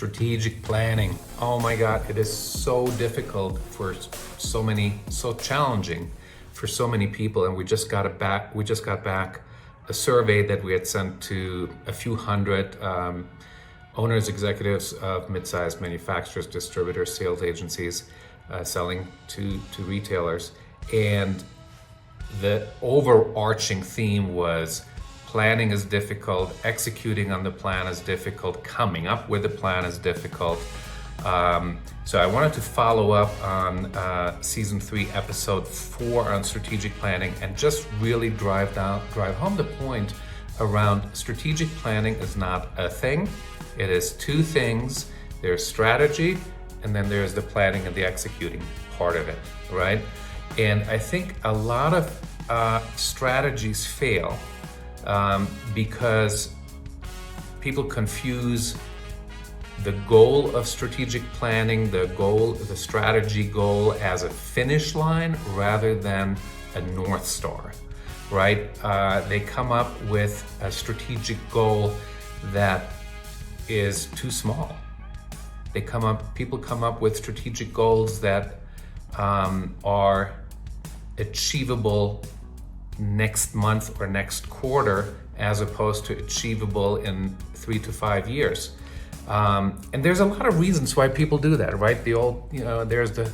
Strategic planning. Oh my God, it is so difficult for so challenging for so many people. And we just got back a survey that we had sent to a few hundred owners, executives of mid-sized manufacturers, distributors, sales agencies, selling to retailers. And the overarching theme was planning is difficult, executing on the plan is difficult, coming up with a plan is difficult. So I wanted to follow up on season 3, episode 4 on strategic planning, and just really drive home the point around strategic planning is not a thing. It is two things. There's strategy, and then there's the planning and the executing part of it, right? And I think a lot of strategies fail because people confuse the goal of strategic planning, the strategy goal, as a finish line rather than a North Star, right? They come up with a strategic goal that is too small. People come up with strategic goals that are achievable next month or next quarter, as opposed to achievable in 3 to 5 years. And there's a lot of reasons why people do that, right? There's the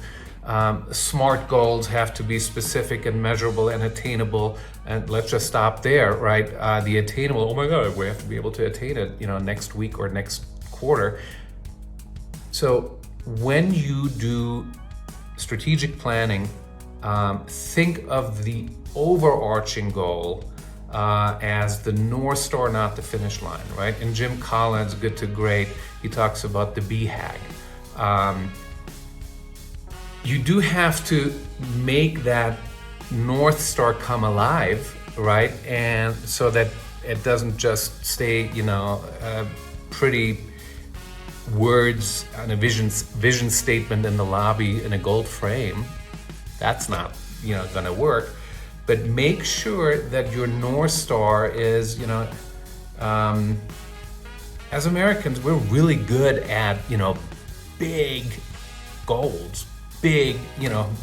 SMART goals have to be specific and measurable and attainable, and let's just stop there, right? The attainable, oh my God, we have to be able to attain it, next week or next quarter. So when you do strategic planning, think of the overarching goal as the North Star, not the finish line, right? And Jim Collins, Good to Great, he talks about the BHAG. You do have to make that North Star come alive, right? And so that it doesn't just stay, pretty words on a vision statement in the lobby in a gold frame. That's not, gonna work. But make sure that your North Star is, as Americans, we're really good at, big goals, big,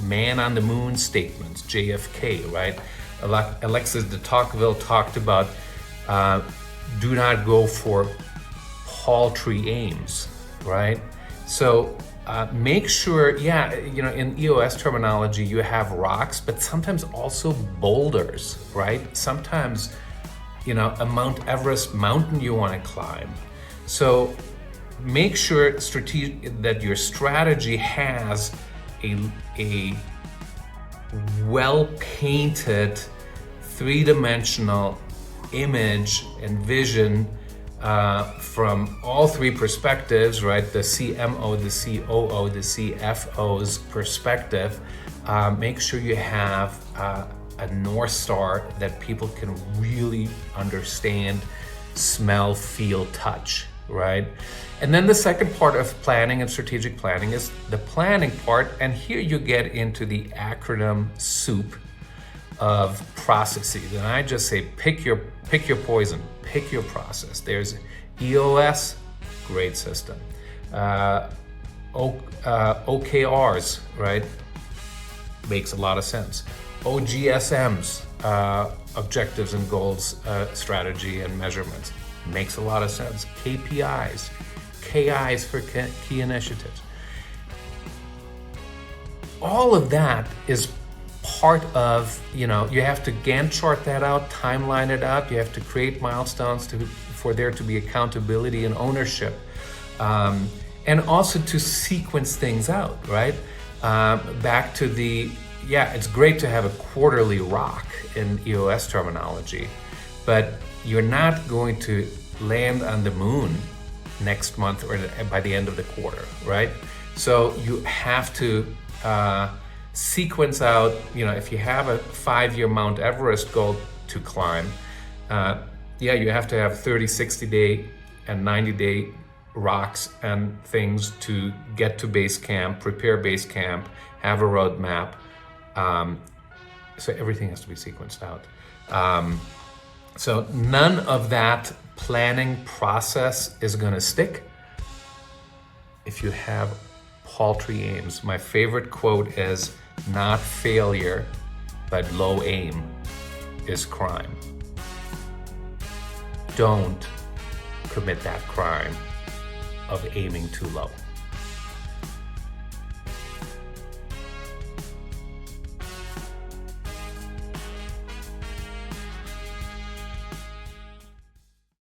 man on the moon statements, JFK, right? Alexis de Tocqueville talked about do not go for paltry aims, right? So make sure, in EOS terminology, you have rocks, but sometimes also boulders, right? Sometimes, a Mount Everest mountain you want to climb. So make sure that your strategy has a well-painted, three-dimensional image and vision from all three perspectives, right? The CMO, the COO, the CFO's perspective. Make sure you have a North Star that people can really understand, smell, feel, touch, right? And then the second part of planning and strategic planning is the planning part. And here you get into the acronym soup of processes. And I just say, pick your poison, pick your process. There's EOS, great system. OKRs, right? Makes a lot of sense. OGSMs, objectives and goals, strategy and measurements, makes a lot of sense. KPIs, KIs for key initiatives. All of that is part of, you have to Gantt chart that out, timeline it out. You have to create milestones for there to be accountability and ownership. And also to sequence things out, right? Back to it's great to have a quarterly rock in EOS terminology, but you're not going to land on the moon next month or by the end of the quarter, right? So you have to sequence out, if you have a 5-year Mount Everest goal to climb, you have to have 30, 60-day and 90-day rocks and things to get to base camp, prepare base camp, have a roadmap. So everything has to be sequenced out. So none of that planning process is going to stick if you have paltry aims. My favorite quote is, not failure, but low aim is crime. Don't commit that crime of aiming too low.